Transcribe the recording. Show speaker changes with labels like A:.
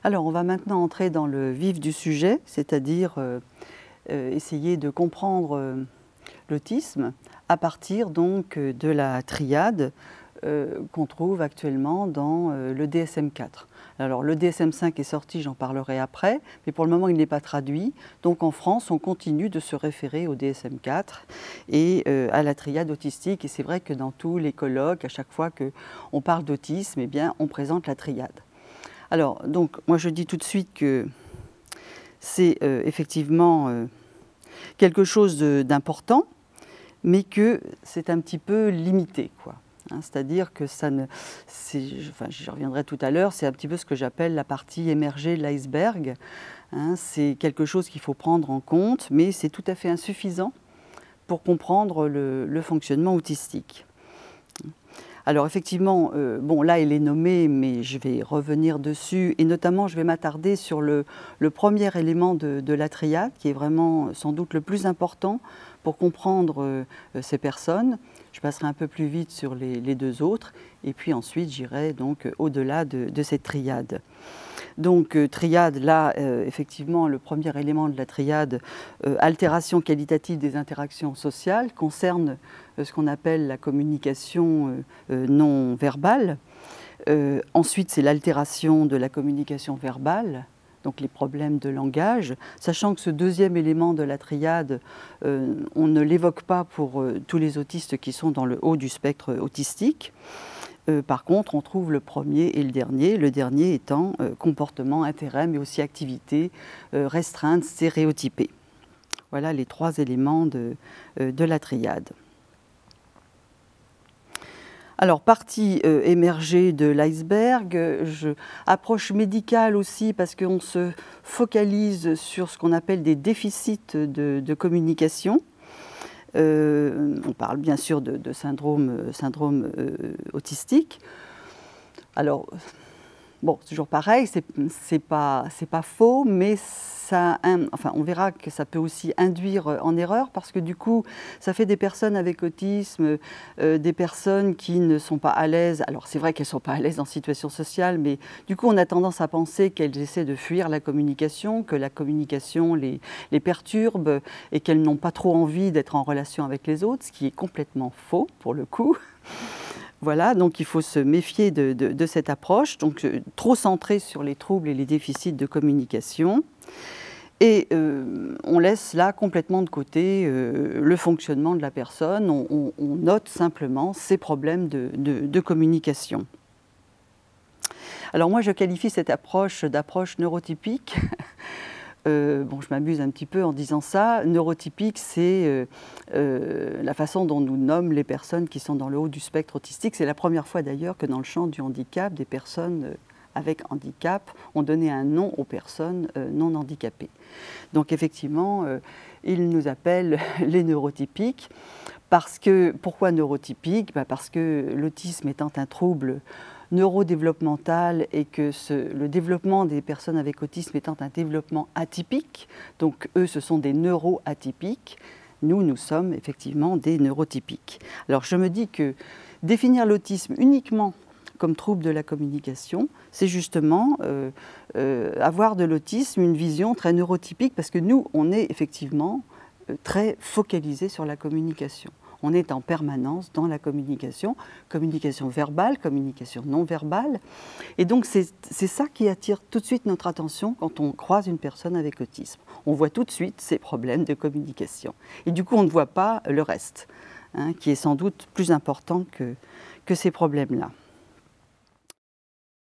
A: Alors, on va maintenant entrer dans le vif du sujet, c'est-à-dire essayer de comprendre l'autisme à partir donc de la triade qu'on trouve actuellement dans le DSM-4. Alors le DSM-5 est sorti, j'en parlerai après, mais pour le moment il n'est pas traduit. Donc en France, on continue de se référer au DSM-4 et à la triade autistique. Et c'est vrai que dans tous les colloques, à chaque fois qu'on parle d'autisme, eh bien, on présente la triade. Alors, donc, moi je dis tout de suite que c'est effectivement quelque chose d'important, mais que c'est un petit peu limité, quoi. Hein, c'est-à-dire que ça ne, enfin, j'y reviendrai tout à l'heure, c'est un petit peu ce que j'appelle la partie émergée de l'iceberg. Hein, c'est quelque chose qu'il faut prendre en compte, mais c'est tout à fait insuffisant pour comprendre le fonctionnement autistique. Alors effectivement, bon là il est nommé, mais je vais revenir dessus et notamment je vais m'attarder sur le premier élément de la triade qui est vraiment sans doute le plus important pour comprendre ces personnes. Je passerai un peu plus vite sur les deux autres et puis ensuite j'irai donc au-delà de cette triade. Donc triade, là, effectivement, le premier élément de la triade, altération qualitative des interactions sociales, concerne ce qu'on appelle la communication non verbale. Ensuite, c'est l'altération de la communication verbale, donc les problèmes de langage, sachant que ce deuxième élément de la triade, on ne l'évoque pas pour tous les autistes qui sont dans le haut du spectre autistique. Par contre, on trouve le premier et le dernier étant comportement, intérêt, mais aussi activité restreinte, stéréotypée. Voilà les trois éléments de la triade. Alors, partie émergée de l'iceberg, approche médicale aussi parce qu'on se focalise sur ce qu'on appelle des déficits de communication. On parle bien sûr de syndrome autistique. Alors, bon, c'est toujours pareil, c'est pas faux, mais ça, enfin, on verra que ça peut aussi induire en erreur parce que du coup, ça fait des personnes avec autisme, des personnes qui ne sont pas à l'aise. Alors, c'est vrai qu'elles ne sont pas à l'aise en situation sociale, mais du coup, on a tendance à penser qu'elles essaient de fuir la communication, que la communication les perturbe et qu'elles n'ont pas trop envie d'être en relation avec les autres, ce qui est complètement faux pour le coup. Voilà, donc il faut se méfier de cette approche, donc trop centrée sur les troubles et les déficits de communication. Et on laisse là complètement de côté le fonctionnement de la personne, on note simplement ces problèmes de communication. Alors moi je qualifie cette approche d'approche neurotypique. Bon, je m'amuse un petit peu en disant ça. Neurotypique, c'est la façon dont nous nommons les personnes qui sont dans le haut du spectre autistique. C'est la première fois d'ailleurs que dans le champ du handicap, des personnes avec handicap ont donné un nom aux personnes non handicapées. Donc effectivement, ils nous appellent les neurotypiques. Pourquoi neurotypique? Parce que l'autisme étant un trouble neurodéveloppemental et que le développement des personnes avec autisme étant un développement atypique, donc eux ce sont des neuroatypiques, nous sommes effectivement des neurotypiques. Alors je me dis que définir l'autisme uniquement comme trouble de la communication, c'est justement avoir de l'autisme une vision très neurotypique parce que nous on est effectivement très focalisé sur la communication. On est en permanence dans la communication verbale, communication non verbale. Et donc c'est ça qui attire tout de suite notre attention quand on croise une personne avec autisme. On voit tout de suite ces problèmes de communication. Et du coup, on ne voit pas le reste, hein, qui est sans doute plus important que ces problèmes-là.